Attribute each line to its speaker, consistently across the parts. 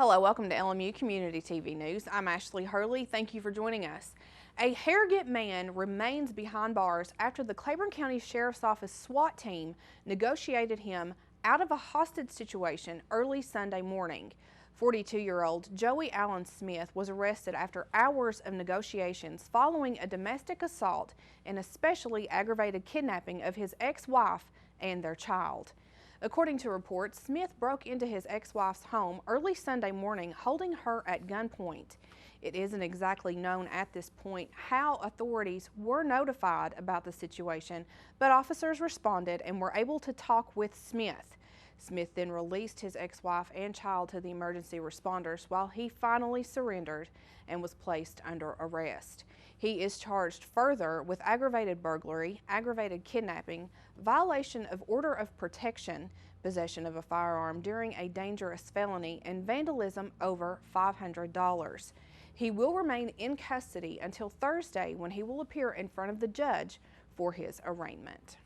Speaker 1: Hello, welcome to LMU Community TV News. I'm Ashley Hurley. Thank you for joining us. A Harriet man remains behind bars after the Claiborne County Sheriff's Office SWAT team negotiated him out of a hostage situation early Sunday morning. 42-year-old Joey Allen Smith was arrested after hours of negotiations following a domestic assault and especially aggravated kidnapping of his ex-wife and their child. According to reports, Smith broke into his ex-wife's home early Sunday morning, holding her at gunpoint. It isn't exactly known at this point how authorities were notified about the situation, but officers responded and were able to talk with Smith. Smith then released his ex-wife and child to the emergency responders while he finally surrendered and was placed under arrest. He is charged further with aggravated burglary, aggravated kidnapping, violation of order of protection, possession of a firearm during a dangerous felony, and vandalism over $500. He will remain in custody until Thursday when he will appear in front of the judge for his arraignment.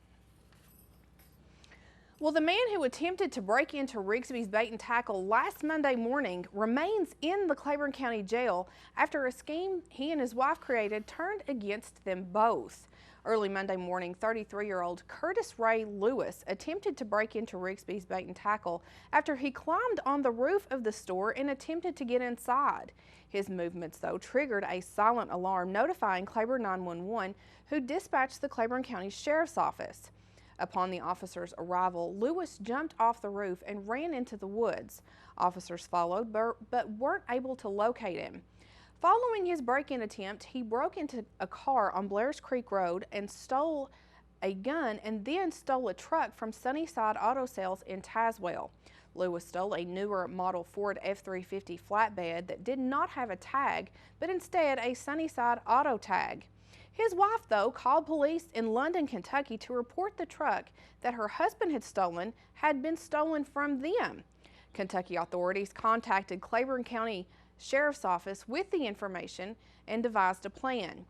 Speaker 1: Well, the man who attempted to break into Rigsby's Bait and Tackle last Monday morning remains in the Claiborne County Jail after a scheme he and his wife created turned against them both. Early Monday morning, 33-year-old Curtis Ray Lewis attempted to break into Rigsby's Bait and Tackle after he climbed on the roof of the store and attempted to get inside. His movements, though, triggered a silent alarm notifying Claiborne 911, who dispatched the Claiborne County Sheriff's Office. Upon the officer's arrival, Lewis jumped off the roof and ran into the woods. Officers followed but weren't able to locate him. Following his break-in attempt, he broke into a car on Blairs Creek Road and stole a gun and then stole a truck from Sunnyside Auto Sales in Tazewell. Lewis stole a newer model Ford F-350 flatbed that did not have a tag, but instead a Sunnyside Auto tag. His wife, though, called police in London, Kentucky to report the truck that her husband had stolen had been stolen from them. Kentucky authorities contacted Claiborne County Sheriff's Office with the information and devised a plan.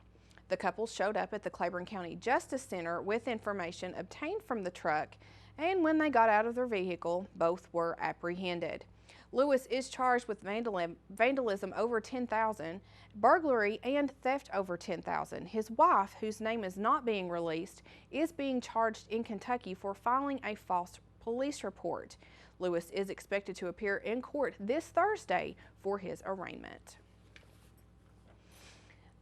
Speaker 1: The couple showed up at the Claiborne County Justice Center with information obtained from the truck, and when they got out of their vehicle, both were apprehended. Lewis is charged with vandalism over $10,000, burglary, and theft over $10,000. His wife, whose name is not being released, is being charged in Kentucky for filing a false police report. Lewis is expected to appear in court this Thursday for his arraignment.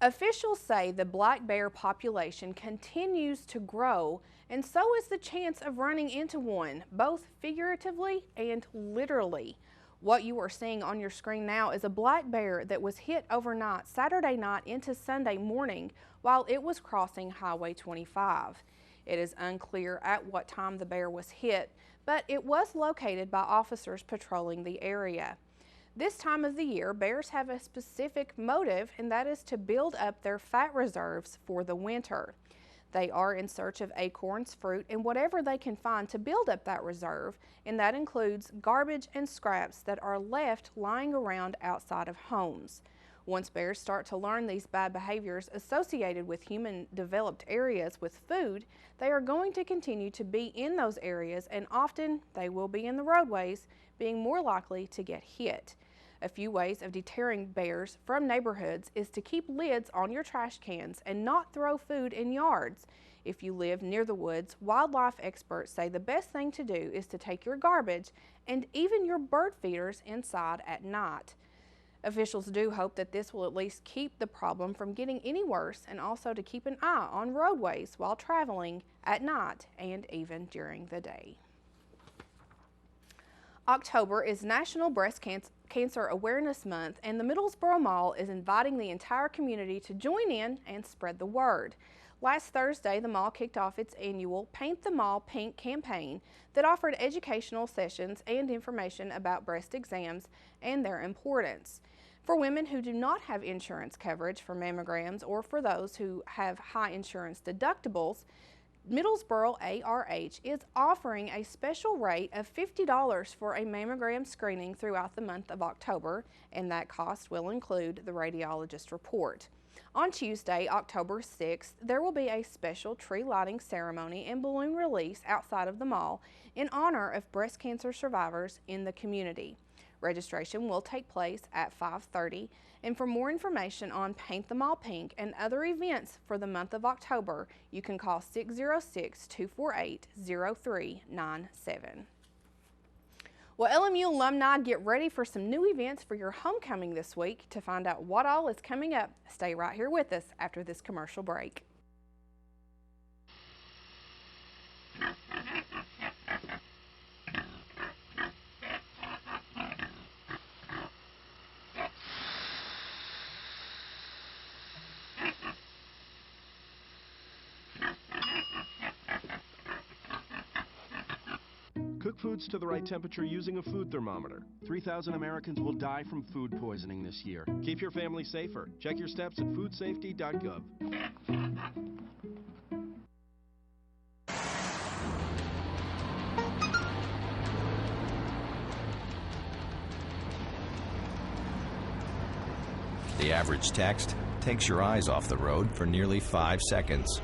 Speaker 1: Officials say the black bear population continues to grow, and so is the chance of running into one, both figuratively and literally. What you are seeing on your screen now is a black bear that was hit overnight Saturday night into Sunday morning while it was crossing Highway 25. It is unclear at what time the bear was hit, but it was located by officers patrolling the area. This time of the year, bears have a specific motive, and that is to build up their fat reserves for the winter. They are in search of acorns, fruit, and whatever they can find to build up that reserve, and that includes garbage and scraps that are left lying around outside of homes. Once bears start to learn these bad behaviors associated with human-developed areas with food, they are going to continue to be in those areas, and often they will be in the roadways, being more likely to get hit. A few ways of deterring bears from neighborhoods is to keep lids on your trash cans and not throw food in yards. If you live near the woods, wildlife experts say the best thing to do is to take your garbage and even your bird feeders inside at night. Officials do hope that this will at least keep the problem from getting any worse, and also to keep an eye on roadways while traveling at night and even during the day. October is National Breast Cancer Awareness Month, and the Middlesboro Mall is inviting the entire community to join in and spread the word. Last Thursday, the mall kicked off its annual Paint the Mall Pink campaign that offered educational sessions and information about breast exams and their importance. For women who do not have insurance coverage for mammograms, or for those who have high insurance deductibles, Middlesboro ARH is offering a special rate of $50 for a mammogram screening throughout the month of October, and that cost will include the radiologist report. On Tuesday, October 6th, there will be a special tree lighting ceremony and balloon release outside of the mall in honor of breast cancer survivors in the community. Registration will take place at 5:30. And for more information on Paint the Mall Pink and other events for the month of October, you can call 606-248-0397. Well, LMU alumni, get ready for some new events for your homecoming this week. To find out what all is coming up, stay right here with us after this commercial break.
Speaker 2: Cook foods to the right temperature using a food thermometer. 3,000 Americans will die from food poisoning this year. Keep your family safer. Check your steps at foodsafety.gov.
Speaker 3: The average text takes your eyes off the road for nearly 5 seconds.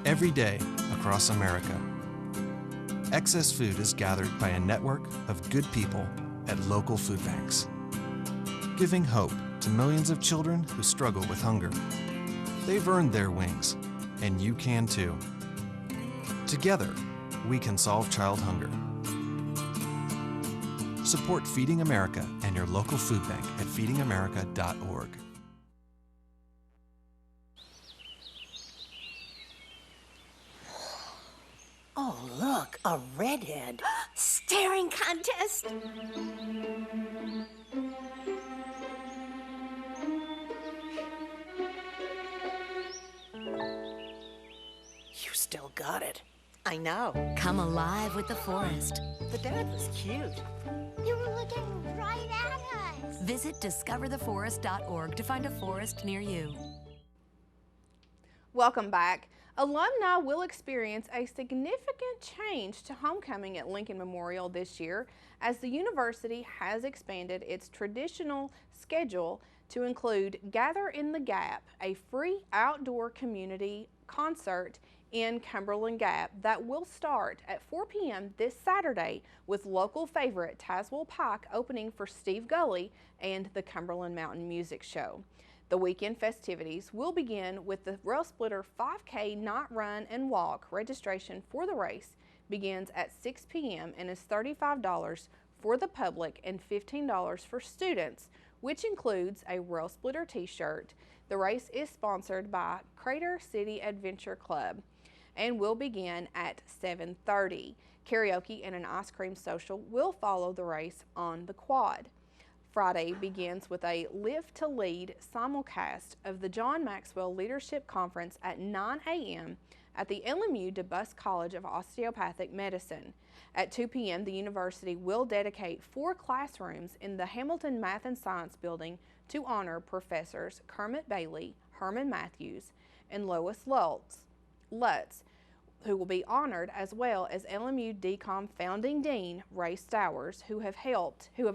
Speaker 4: Every day across America, excess food is gathered by a network of good people at local food banks, giving hope to millions of children who struggle with hunger. They've earned their wings, and you can too. Together, we can solve child hunger. Support Feeding America and your local food bank at feedingamerica.org.
Speaker 5: Oh, look, a redhead.
Speaker 6: Staring contest.
Speaker 5: You still got it.
Speaker 6: I know.
Speaker 7: Come alive with the forest.
Speaker 5: The dad was cute.
Speaker 6: You were looking right at us.
Speaker 7: Visit discovertheforest.org to find a forest near you.
Speaker 1: Welcome back. Alumni will experience a significant change to homecoming at Lincoln Memorial this year, as the university has expanded its traditional schedule to include Gather in the Gap, a free outdoor community concert in Cumberland Gap that will start at 4 p.m. this Saturday, with local favorite Tazewell Pike opening for Steve Gully and the Cumberland Mountain Music Show. The weekend festivities will begin with the Rail Splitter 5K night run and walk. Registration for the race begins at 6 p.m. and is $35 for the public and $15 for students, which includes a Rail Splitter t-shirt. The race is sponsored by Crater City Adventure Club and will begin at 7:30. Karaoke and an ice cream social will follow the race on the quad. Friday begins with a Live to Lead simulcast of the John Maxwell Leadership Conference at 9 a.m. at the LMU Busch College of Osteopathic Medicine. At 2 p.m., the university will dedicate 4 classrooms in the Hamilton Math and Science Building to honor Professors Kermit Bailey, Herman Matthews, and Lois Lutz, who will be honored, as well as LMU DCOM founding dean Ray Stowers, who have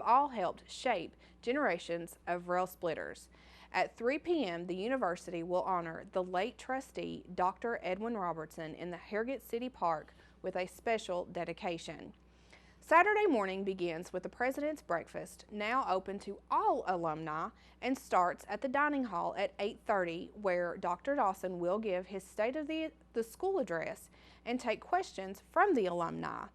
Speaker 1: all helped shape generations of rail splitters. At 3 p.m., the university will honor the late trustee Dr. Edwin Robertson in the Harrogate City Park with a special dedication. Saturday morning begins with the President's Breakfast, now open to all alumni, and starts at the dining hall at 8:30, where Dr. Dawson will give his State of the School address and take questions from the alumni.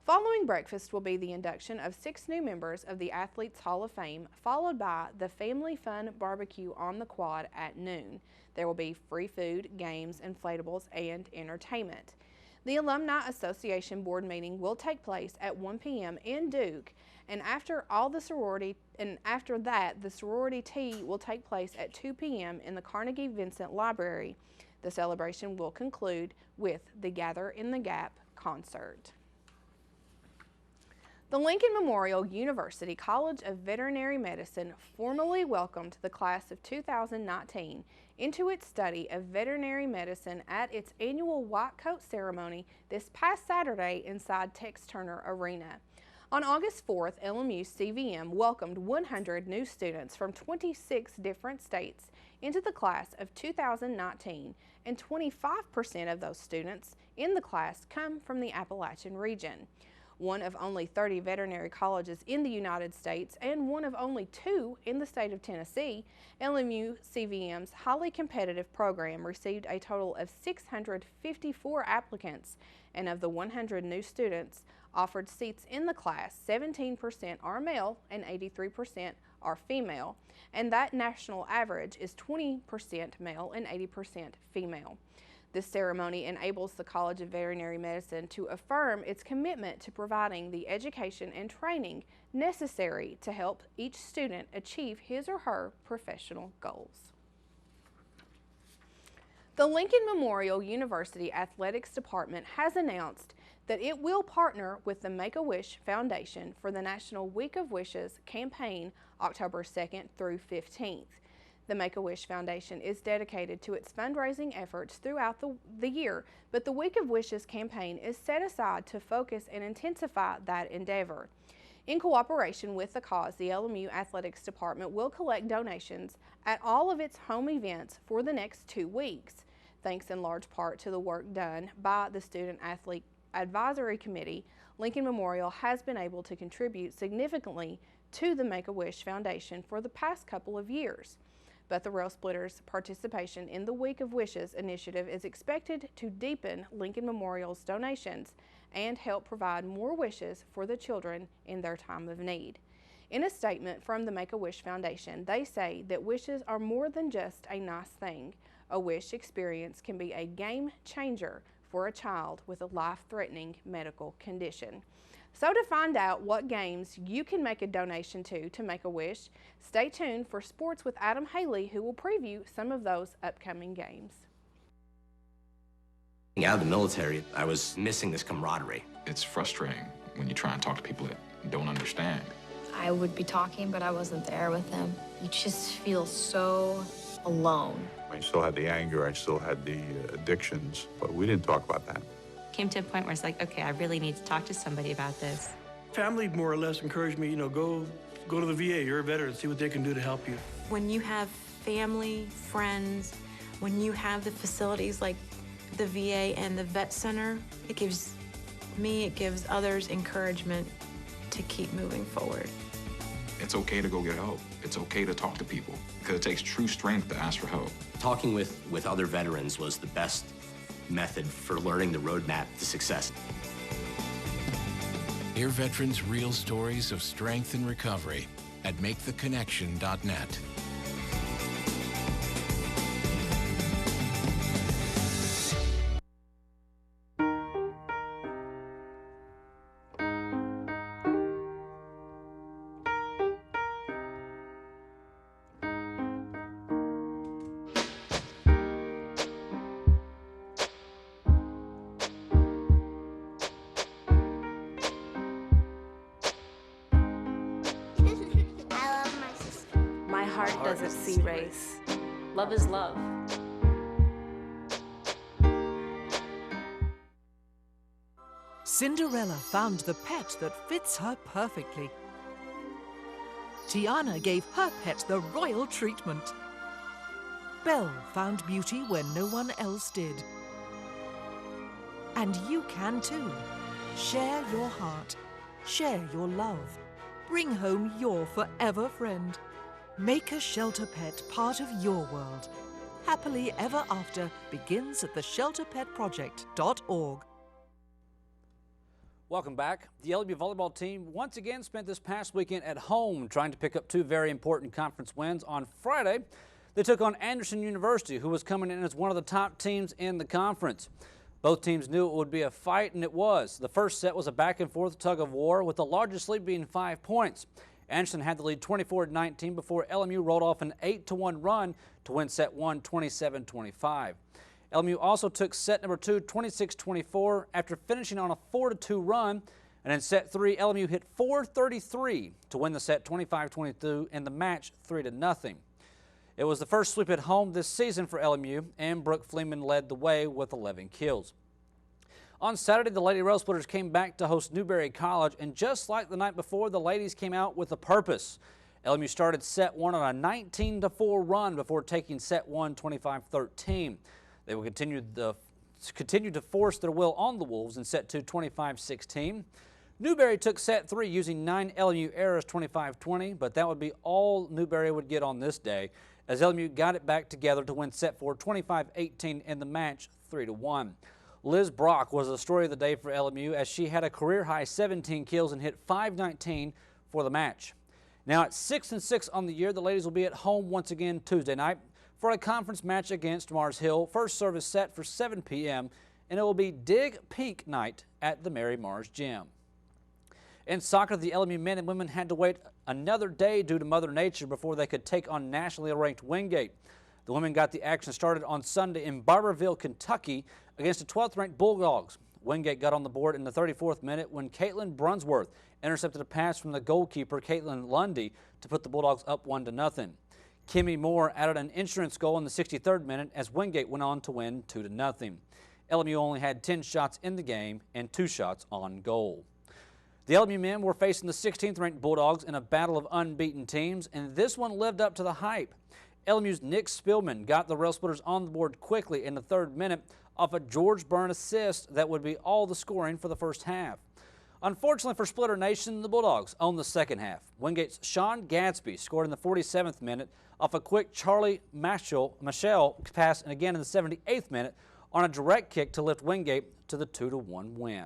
Speaker 1: Following breakfast will be the induction of 6 new members of the Athletes Hall of Fame, followed by the Family Fun Barbecue on the Quad at noon. There will be free food, games, inflatables, and entertainment. The Alumni Association Board meeting will take place at 1 p.m. in Duke, and after that, the sorority tea will take place at 2 p.m. in the Carnegie Vincent Library. The celebration will conclude with the Gather in the Gap concert. The Lincoln Memorial University College of Veterinary Medicine formally welcomed the class of 2019 into its study of veterinary medicine at its annual white coat ceremony this past Saturday inside Tex Turner Arena. On August 4th, LMU CVM welcomed 100 new students from 26 different states into the class of 2019, and 25% of those students in the class come from the Appalachian region. One of only 30 veterinary colleges in the United States and one of only 2 in the state of Tennessee, LMU CVM's highly competitive program received a total of 654 applicants, and of the 100 new students offered seats in the class, 17% are male and 83% are female, and that national average is 20% male and 80% female. This ceremony enables the College of Veterinary Medicine to affirm its commitment to providing the education and training necessary to help each student achieve his or her professional goals. The Lincoln Memorial University Athletics Department has announced that it will partner with the Make-A-Wish Foundation for the National Week of Wishes campaign October 2nd through 15th. The Make-A-Wish Foundation is dedicated to its fundraising efforts throughout the year, but the Week of Wishes campaign is set aside to focus and intensify that endeavor. In cooperation with the cause, the LMU Athletics Department will collect donations at all of its home events for the next 2 weeks, thanks in large part to the work done by the Student Athlete Advisory Committee. Lincoln Memorial has been able to contribute significantly to the Make-A-Wish Foundation for the past couple of years. But the Rail Splitters' participation in the Week of Wishes initiative is expected to deepen Lincoln Memorial's donations and help provide more wishes for the children in their time of need. In a statement from the Make-A-Wish Foundation, they say that wishes are more than just a nice thing. A wish experience can be a game changer for a child with a life-threatening medical condition. So to find out what games you can make a donation to Make-A-Wish, stay tuned for Sports with Adam Haley, who will preview some of those upcoming games.
Speaker 8: Out of the military, I was missing this camaraderie.
Speaker 9: It's frustrating when you try and talk to people that don't understand.
Speaker 10: I would be talking, but I wasn't there with them. You just feel so alone.
Speaker 11: I still had the anger, I still had the addictions, but we didn't talk about that.
Speaker 12: Came to a point where it's like, okay, I really need to talk to somebody about this.
Speaker 13: Family more or less encouraged me, go to the VA, you're a veteran, see what they can do to help you.
Speaker 14: When you have family, friends, when you have the facilities like the VA and the vet center, it gives me, it gives others encouragement to keep moving forward.
Speaker 9: It's okay to go get help. It's okay to talk to people, because it takes true strength to ask for help.
Speaker 8: Talking with other veterans was the best method for learning the roadmap to success.
Speaker 15: Hear veterans' real stories of strength and recovery at maketheconnection.net.
Speaker 16: Doesn't see race. Love is love.
Speaker 17: Cinderella found the pet that fits her perfectly. Tiana gave her pet the royal treatment. Belle found beauty where no one else did. And you can too. Share your heart. Share your love. Bring home your forever friend. Make a shelter pet part of your world. Happily Ever After begins at theshelterpetproject.org.
Speaker 18: Welcome back. The LMU volleyball team once again spent this past weekend at home trying to pick up 2 very important conference wins. On Friday, they took on Anderson University, who was coming in as one of the top teams in the conference. Both teams knew it would be a fight, and it was. The first set was a back-and-forth tug of war, with the largest lead being 5 points. Anderson had the lead 24-19 before LMU rolled off an 8-1 run to win set 1 27-25. LMU also took set number 2 26-24 after finishing on a 4-2 run. And in set 3, LMU hit .433 to win the set 25-22 and the match 3-0. It was the first sweep at home this season for LMU, and Brooke Fleeman led the way with 11 kills. On Saturday, the Lady Rail Splitters came back to host Newberry College, and just like the night before, the ladies came out with a purpose. LMU started set 1 on a 19-4 run before taking set 1 25-13. They will continue to force their will on the Wolves in set 2 25-16. Newberry took set 3 using 9 LMU errors 25-20, but that would be all Newberry would get on this day, as LMU got it back together to win set 4 25-18 and the match 3-1. Liz Brock was the story of the day for LMU, as she had a career-high 17 kills and hit .519 for the match. Now at 6-6 on the year, the ladies will be at home once again Tuesday night for a conference match against Mars Hill. First service set for 7 p.m., and it will be Dig Pink night at the Mary Mars Gym. In soccer, the LMU men and women had to wait another day due to Mother Nature before they could take on nationally ranked Wingate. The women got the action started on Sunday in Barberville, Kentucky against the 12th-ranked Bulldogs. Wingate got on the board in the 34th minute when Caitlin Brunsworth intercepted a pass from the goalkeeper, Caitlin Lundy, to put the Bulldogs up 1-0. Kimmy Moore added an insurance goal in the 63rd minute as Wingate went on to win 2-0. LMU only had 10 shots in the game and 2 shots on goal. The LMU men were facing the 16th-ranked Bulldogs in a battle of unbeaten teams, and this one lived up to the hype. LMU's Nick Spillman got the Rail Splitters on the board quickly in the 3rd minute off a George Byrne assist that would be all the scoring for the first half. Unfortunately for Splitter Nation, the Bulldogs owned the second half. Wingate's Sean Gadsby scored in the 47th minute off a quick Charlie Michelle pass, and again in the 78th minute on a direct kick to lift Wingate to the 2-1 win.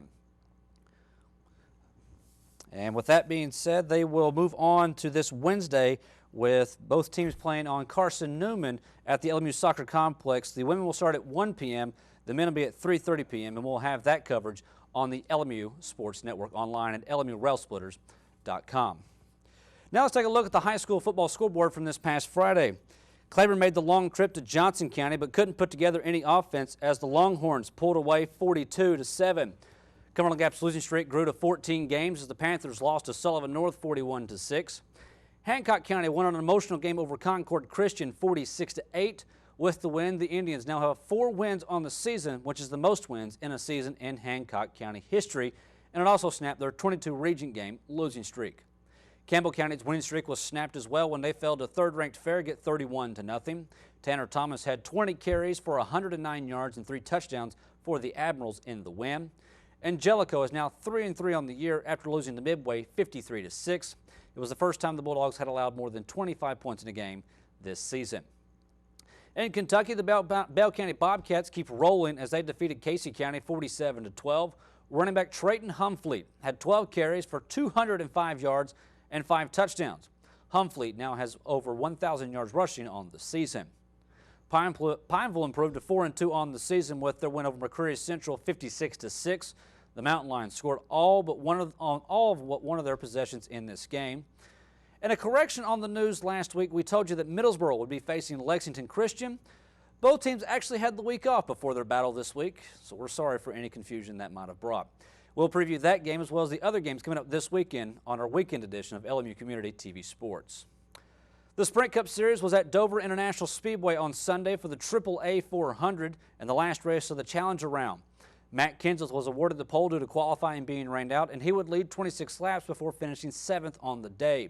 Speaker 18: And with that being said, they will move on to this Wednesday with both teams playing on Carson Newman at the LMU Soccer Complex. The women will start at 1 p.m., the men will be at 3:30 p.m., and we'll have that coverage on the LMU Sports Network online at LMURailsplitters.com. Now let's take a look at the high school football scoreboard from this past Friday. Claiborne made the long trip to Johnson County but couldn't put together any offense as the Longhorns pulled away 42-7. Cumberland Gap's losing streak grew to 14 games as the Panthers lost to Sullivan North 41-6. Hancock County won an emotional game over Concord Christian 46-8. With the win, the Indians now have 4 wins on the season, which is the most wins in a season in Hancock County history, and it also snapped their 22 Regent game losing streak. Campbell County's winning streak was snapped as well when they fell to 3rd-ranked Farragut 31-0. Tanner Thomas had 20 carries for 109 yards and 3 touchdowns for the Admirals in the win. Angelico is now 3-3 on the year after losing to Midway 53-6. It was the first time the Bulldogs had allowed more than 25 points in a game this season. In Kentucky, the Bell County Bobcats keep rolling as they defeated Casey County 47-12. Running back Trayton Humfleet had 12 carries for 205 yards and 5 touchdowns. Humfleet now has over 1,000 yards rushing on the season. Pineville improved to 4-2 on the season with their win over McMurray Central 56-6. The Mountain Lions scored all of one of their possessions in this game. And a correction on the news last week, we told you that Middlesboro would be facing Lexington Christian. Both teams actually had the week off before their battle this week, so we're sorry for any confusion that might have brought. We'll preview that game as well as the other games coming up this weekend on our weekend edition of LMU Community TV Sports. The Sprint Cup Series was at Dover International Speedway on Sunday for the AAA 400 and the last race of the Challenger round. Matt Kenseth was awarded the pole due to qualifying being rained out, and he would lead 26 laps before finishing 7th on the day.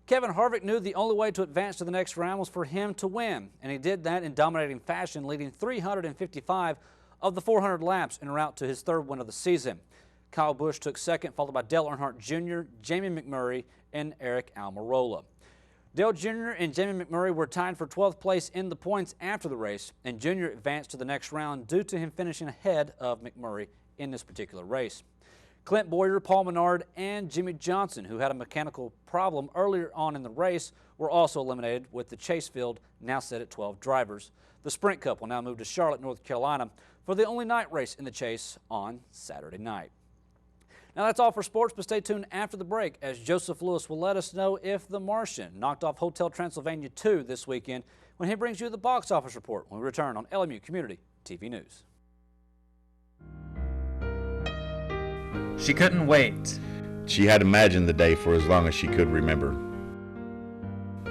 Speaker 18: Kevin Harvick knew the only way to advance to the next round was for him to win, and he did that in dominating fashion, leading 355 of the 400 laps en route to his 3rd win of the season. Kyle Busch took 2nd, followed by Dale Earnhardt Jr., Jamie McMurray, and Aric Almirola. Dale Jr. and Jamie McMurray were tied for 12th place in the points after the race, and Jr. advanced to the next round due to him finishing ahead of McMurray in this particular race. Clint Boyer, Paul Menard, and Jimmy Johnson, who had a mechanical problem earlier on in the race, were also eliminated, with the chase field now set at 12 drivers. The Sprint Cup will now move to Charlotte, North Carolina for the only night race in the chase on Saturday night. Now that's all for sports, but stay tuned after the break as Joseph Lewis will let us know if The Martian knocked off Hotel Transylvania 2 this weekend when he brings you the box office report when we return on LMU Community TV News.
Speaker 19: She couldn't wait.
Speaker 20: She had imagined the day for as long as she could remember.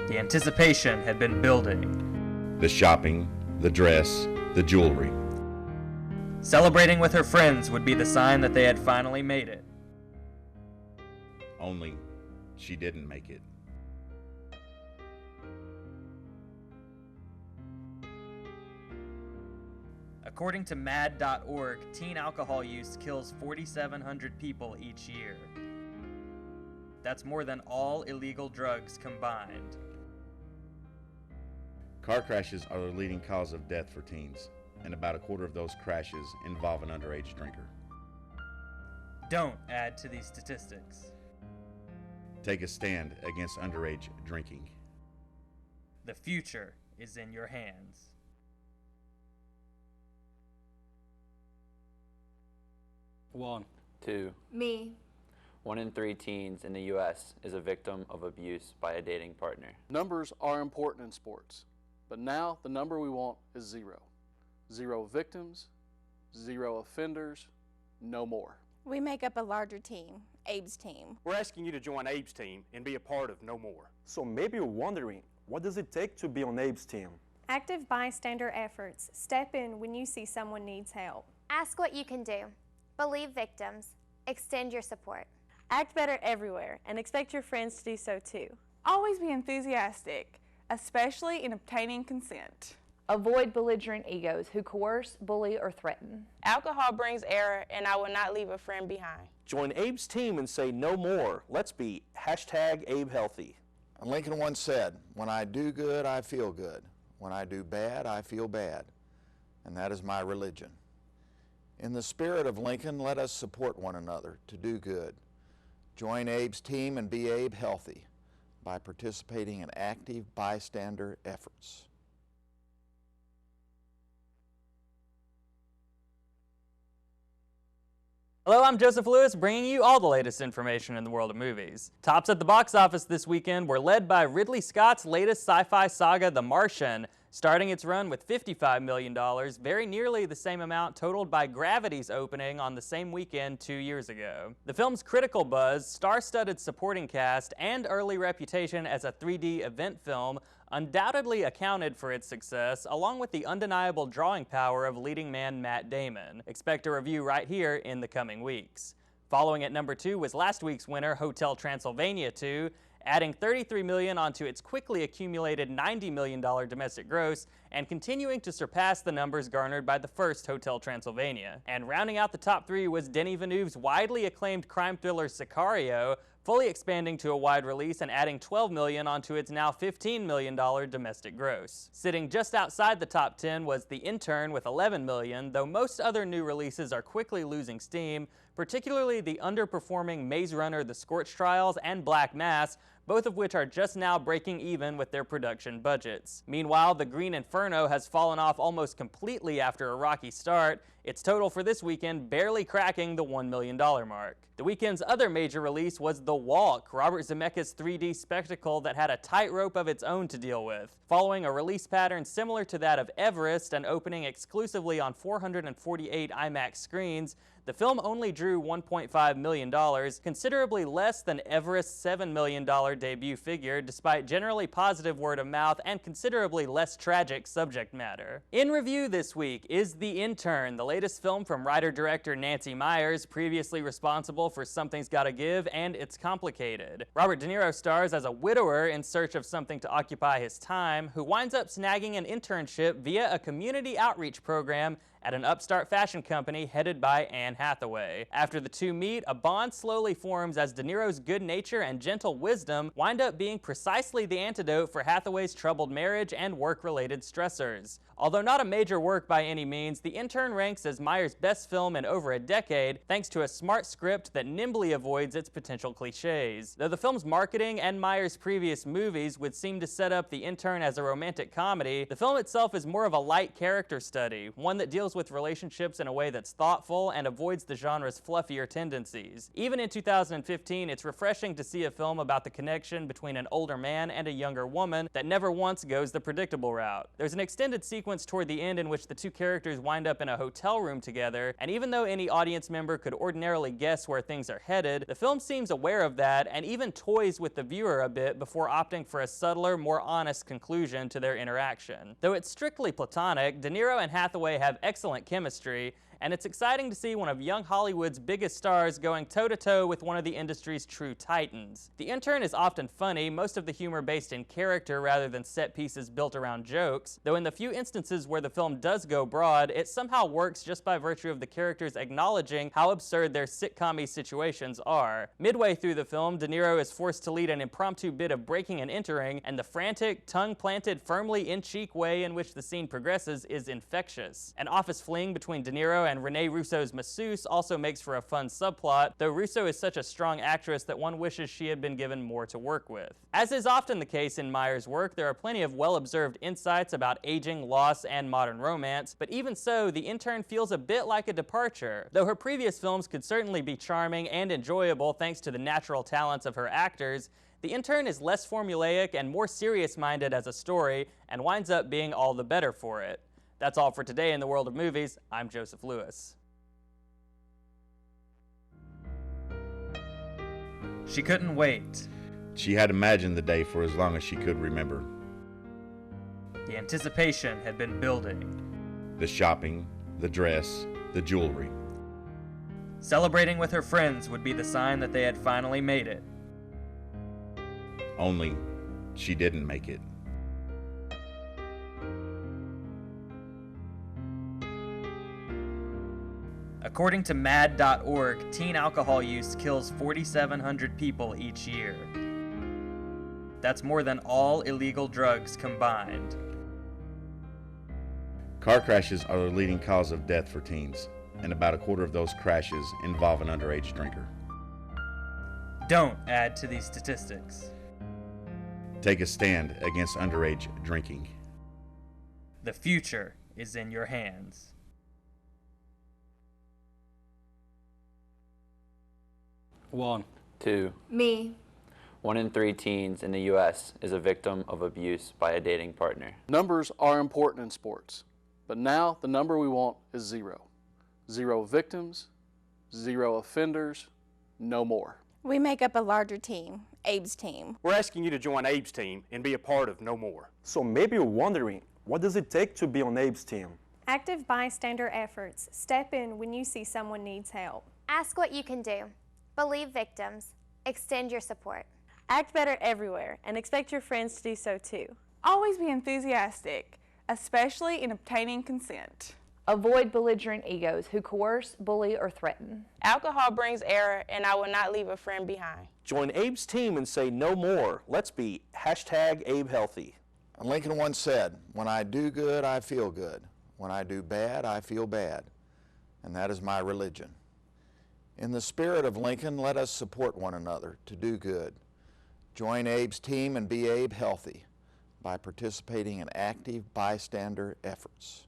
Speaker 19: The anticipation had been building.
Speaker 20: The shopping, the dress, the jewelry.
Speaker 19: Celebrating with her friends would be the sign that they had finally made it.
Speaker 20: Only she didn't make it.
Speaker 19: According to MAD.org, teen alcohol use kills 4,700 people each year. That's more than all illegal drugs combined.
Speaker 20: Car crashes are the leading cause of death for teens, and about a quarter of those crashes involve an underage drinker.
Speaker 19: Don't add to these statistics.
Speaker 20: Take a stand against underage drinking.
Speaker 19: The future is in your hands.
Speaker 21: One.
Speaker 22: Two.
Speaker 1: Me.
Speaker 22: 1 in 3 teens in the U.S. is a victim of abuse by a dating partner.
Speaker 21: Numbers are important in sports, but now the number we want is 0. 0 victims, 0 offenders, no more.
Speaker 23: We make up a larger team, Abe's team.
Speaker 24: We're asking you to join Abe's team and be a part of No More.
Speaker 25: So maybe you're wondering, what does it take to be on Abe's team?
Speaker 26: Active bystander efforts. Step in when you see someone needs help.
Speaker 6: Ask what you can do. Believe victims. Extend your support.
Speaker 16: Act better everywhere and expect your friends to do so too.
Speaker 1: Always be enthusiastic, especially in obtaining consent.
Speaker 27: Avoid belligerent egos who coerce, bully, or threaten.
Speaker 28: Alcohol brings error, and I will not leave a friend behind.
Speaker 24: Join Abe's team and say no more. Let's be #AbeHealthy.
Speaker 29: Lincoln once said, "When I do good, I feel good. When I do bad, I feel bad." And that is my religion. In the spirit of Lincoln, let us support one another to do good. Join Abe's team and be Abe healthy by participating in active bystander efforts.
Speaker 19: Hello, I'm Joseph Lewis, bringing you all the latest information in the world of movies. Tops at the box office this weekend were led by Ridley Scott's latest sci-fi saga, The Martian, starting its run with $55 million, very nearly the same amount totaled by Gravity's opening on the same weekend 2 years ago. The film's critical buzz, star-studded supporting cast, and early reputation as a 3D event film undoubtedly accounted for its success, along with the undeniable drawing power of leading man Matt Damon. Expect a review right here in the coming weeks. Following at number 2 was last week's winner, Hotel Transylvania 2, adding $33 million onto its quickly accumulated $90 million domestic gross and continuing to surpass the numbers garnered by the first Hotel Transylvania. And rounding out the top 3 was Denis Villeneuve's widely acclaimed crime thriller Sicario, fully expanding to a wide release and adding $12 million onto its now $15 million domestic gross. Sitting just outside the top 10 was The Intern with $11 million, though most other new releases are quickly losing steam, particularly the underperforming Maze Runner: The Scorch Trials and Black Mass, both of which are just now breaking even with their production budgets. Meanwhile, The Green Inferno has fallen off almost completely after a rocky start, its total for this weekend barely cracking the $1 million mark. The weekend's other major release was The Walk, Robert Zemeckis' 3D spectacle that had a tightrope of its own to deal with. Following a release pattern similar to that of Everest and opening exclusively on 448 IMAX screens, the film only drew $1.5 million, considerably less than Everest's $7 million debut figure, despite generally positive word of mouth and considerably less tragic subject matter. In review this week is The Intern, the latest film from writer-director Nancy Meyers, previously responsible for Something's Gotta Give and It's Complicated. Robert De Niro stars as a widower in search of something to occupy his time, who winds up snagging an internship via a community outreach program at an upstart fashion company headed by Anne Hathaway. After the two meet, a bond slowly forms as De Niro's good nature and gentle wisdom wind up being precisely the antidote for Hathaway's troubled marriage and work-related stressors. Although not a major work by any means, The Intern ranks as Meyers' best film in over a decade, thanks to a smart script that nimbly avoids its potential cliches. Though the film's marketing and Meyers' previous movies would seem to set up The Intern as a romantic comedy, the film itself is more of a light character study, one that deals deals with relationships in a way that's thoughtful and avoids the genre's fluffier tendencies. Even in 2015, it's refreshing to see a film about the connection between an older man and a younger woman that never once goes the predictable route. There's an extended sequence toward the end in which the two characters wind up in a hotel room together, and even though any audience member could ordinarily guess where things are headed, the film seems aware of that and even toys with the viewer a bit before opting for a subtler, more honest conclusion to their interaction. Though it's strictly platonic, De Niro and Hathaway have excellent chemistry, and it's exciting to see one of young Hollywood's biggest stars going toe-to-toe with one of the industry's true titans. The Intern is often funny, most of the humor based in character rather than set pieces built around jokes, though in the few instances where the film does go broad, it somehow works just by virtue of the characters acknowledging how absurd their sitcom-y situations are. Midway through the film, De Niro is forced to lead an impromptu bit of breaking and entering, and the frantic, tongue-planted, firmly in-cheek way in which the scene progresses is infectious. An office fling between De Niro and Rene Russo's masseuse also makes for a fun subplot, though Russo is such a strong actress that one wishes she had been given more to work with. As is often the case in Meyer's work, there are plenty of well-observed insights about aging, loss, and modern romance, but even so, The Intern feels a bit like a departure. Though her previous films could certainly be charming and enjoyable thanks to the natural talents of her actors, The Intern is less formulaic and more serious-minded as a story, and winds up being all the better for it. That's all for today in the world of movies. I'm Joseph Lewis.
Speaker 2: She couldn't wait.
Speaker 20: She had imagined the day for as long as she could remember.
Speaker 2: The anticipation had been building.
Speaker 20: The shopping, the dress, the jewelry.
Speaker 2: Celebrating with her friends would be the sign that they had finally made it.
Speaker 20: Only, she didn't make it.
Speaker 2: According to MAD.org, teen alcohol use kills 4,700 people each year. That's more than all illegal drugs combined.
Speaker 20: Car crashes are the leading cause of death for teens, and about a quarter of those crashes involve an underage drinker.
Speaker 2: Don't add to these statistics.
Speaker 20: Take a stand against underage drinking.
Speaker 2: The future is in your hands.
Speaker 18: One.
Speaker 22: Two.
Speaker 6: Me.
Speaker 22: 1 in 3 teens in the U.S. is a victim of abuse by a dating partner.
Speaker 21: Numbers are important in sports, but now the number we want is 0. 0 victims, 0 offenders, no more.
Speaker 23: We make up a larger team, Abe's team.
Speaker 25: We're asking you to join Abe's team and be a part of No More. So maybe you're wondering, what does it take to be on Abe's team?
Speaker 26: Active bystander efforts. Step in when you see someone needs help.
Speaker 6: Ask what you can do. Believe victims. Extend your support.
Speaker 16: Act better everywhere and expect your friends to do so too.
Speaker 3: Always be enthusiastic, especially in obtaining consent.
Speaker 27: Avoid belligerent egos who coerce, bully, or threaten.
Speaker 28: Alcohol brings error, and I will not leave a friend behind.
Speaker 24: Join Abe's team and say no more. Let's be #AbeHealthy.
Speaker 29: Lincoln once said, "When I do good, I feel good. When I do bad, I feel bad." And that is my religion. In the spirit of Lincoln, let us support one another to do good. Join Abe's team and be Abe healthy by participating in active bystander efforts.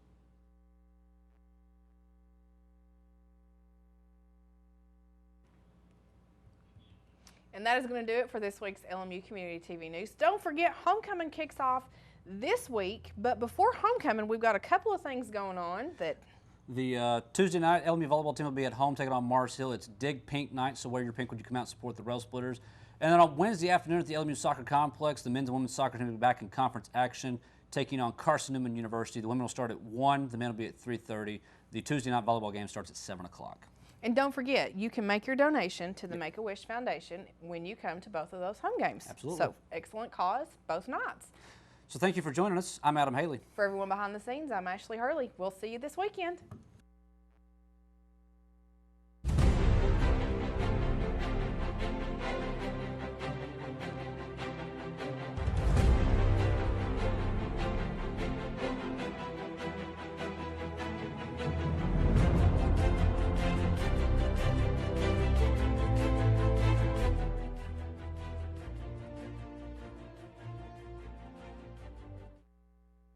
Speaker 1: And that is going to do it for this week's LMU Community TV News. Don't forget, homecoming kicks off this week, but before homecoming, we've got a couple of things going on that...
Speaker 18: The Tuesday night, LMU volleyball team will be at home taking on Mars Hill. It's Dig Pink night, so wear your pink when you come out and support the Rail Splitters. And then on Wednesday afternoon at the LMU Soccer Complex, the men's and women's soccer team will be back in conference action, taking on Carson Newman University. The women will start at 1, the men will be at 3:30. The Tuesday night volleyball game starts at 7 o'clock.
Speaker 1: And don't forget, you can make your donation to the Make-A-Wish Foundation when you come to both of those home games.
Speaker 18: Absolutely.
Speaker 1: So, excellent cause, both nights.
Speaker 18: So thank you for joining us. I'm Adam Haley.
Speaker 1: For everyone behind the scenes, I'm Ashley Hurley. We'll see you this weekend.